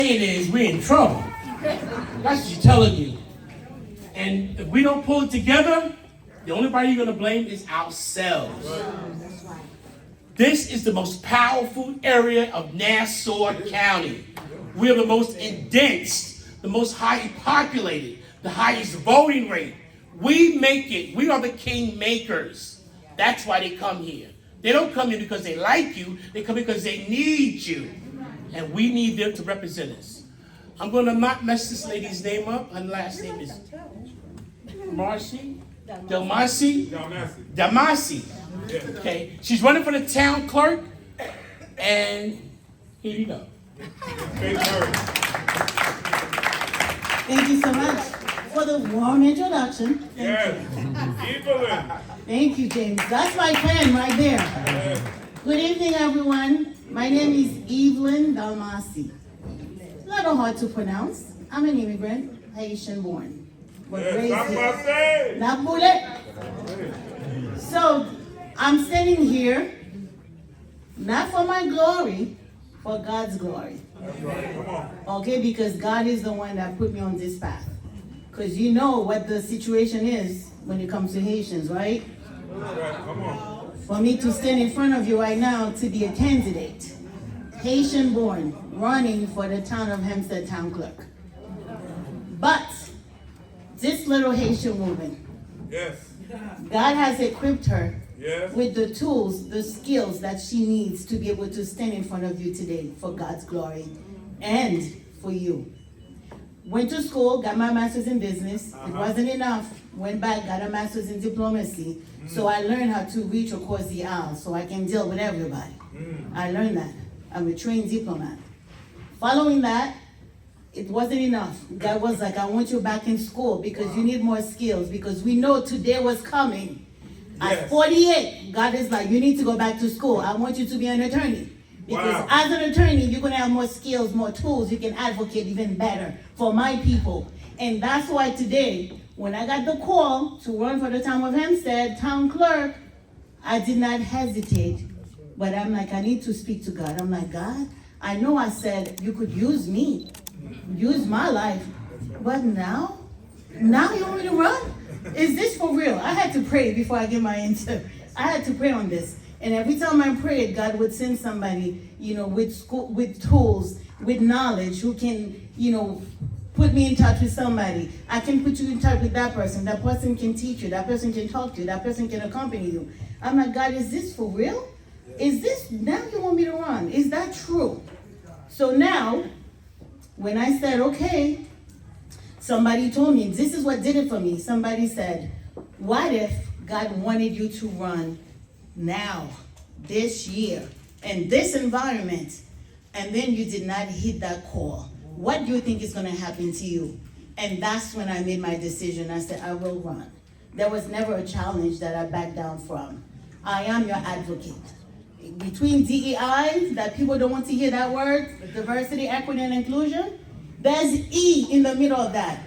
Is we're in trouble. That's what she's telling you. And if we don't pull it together, the only body you're going to blame is ourselves. This is the most powerful area of Nassau County. We are the most dense, the most highly populated, the highest voting rate. We make it. We are the king makers. That's why they come here. They don't come here because they like you. They come because they need you. And we need them to represent us. I'm going to not mess this lady's name up. Her last name is Dalmacy. Dalmacy. Okay. She's running for the town clerk. And here you go. Thank you so much for the warm introduction. Yveline. Thank you, James. That's my pen right there. Good evening, everyone. My name is Yveline Dalmacy. It's a little hard to pronounce. I'm an immigrant, Haitian born. But raised here. Not bullet. So I'm standing here, not for my glory, for God's glory. Okay, because God is the one that put me on this path. Because you know what the situation is when it comes to Haitians, right? For me to stand in front of you right now to be a candidate, Haitian born, running for the town of Hempstead town clerk. But this little Haitian woman, God has equipped her with the tools, the skills that she needs to be able to stand in front of you today for God's glory and for you. Went to school, got my master's in business. It wasn't enough. Went back, got a master's in diplomacy. So I learned how to reach across the aisle so I can deal with everybody. I learned that. I'm a trained diplomat. Following that, it wasn't enough. God was like, I want you back in school because you need more skills, because we know today was coming. At 48, God is like, you need to go back to school. I want you to be an attorney. Because as an attorney, you're going to have more skills, more tools. You can advocate even better for my people. And that's why today, when I got the call to run for the town of Hempstead, town clerk, I did not hesitate. But I'm like, I need to speak to God. I'm like, God, I know I said you could use me, use my life. But now you want me to run? Is this for real? I had to pray before I give my answer. I had to pray on this. And every time I prayed, God would send somebody, with tools, with knowledge, who can, put me in touch with somebody. I can put you in touch with that person. That person can teach you. That person can talk to you. That person can accompany you. I'm like, God, is this for real? Is this, now you want me to run? Is that true? So now, when I said, okay, somebody told me, this is what did it for me. Somebody said, what if God wanted you to run now, this year, in this environment, and then you did not hit that call? What do you think is going to happen to you? And that's when I made my decision. I said, I will run. There was never a challenge that I backed down from. I am your advocate. Between DEI, that people don't want to hear that word, diversity, equity, and inclusion, there's E in the middle of that.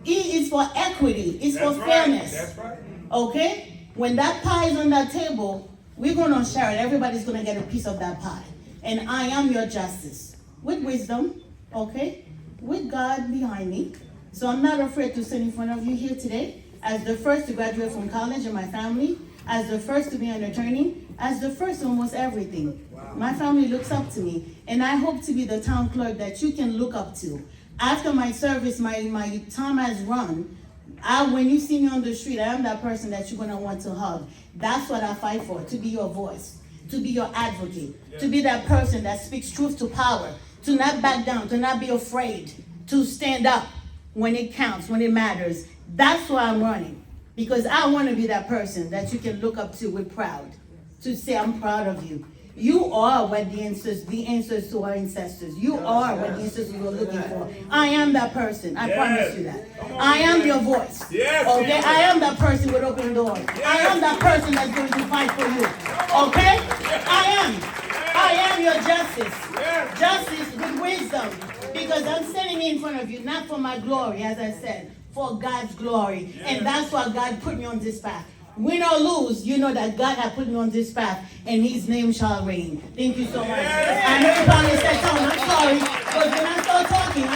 E is for equity. It's for fairness. That's right. Okay? When that pie is on that table, we're going to share it. Everybody's going to get a piece of that pie. And I am your justice. With wisdom, okay? With God behind me. So I'm not afraid to stand in front of you here today as the first to graduate from college in my family, as the first to be an attorney, as the first to almost everything. My family looks up to me. And I hope to be the town clerk that you can look up to. After my service, my time has run. When you see me on the street, I am that person that you're going to want to hug. That's what I fight for, to be your voice, to be your advocate, to be that person that speaks truth to power, to not back down, to not be afraid, to stand up when it counts, when it matters. That's why I'm running, because I want to be that person that you can look up to with proud, to say, I'm proud of you. You are what the answers to our ancestors. You are what the ancestors were looking for. I am that person. I promise you that. I am your voice. Okay? I am that person with open doors. I am that person that's going to fight for you. Okay? I am your justice. Justice with wisdom. Because I'm standing in front of you, not for my glory, as I said, for God's glory. And that's why God put me on this path. Win or lose, you know that God has put me on this path, and His name shall reign. Thank you so much. I know you probably said something. I'm sorry, but when I start talking,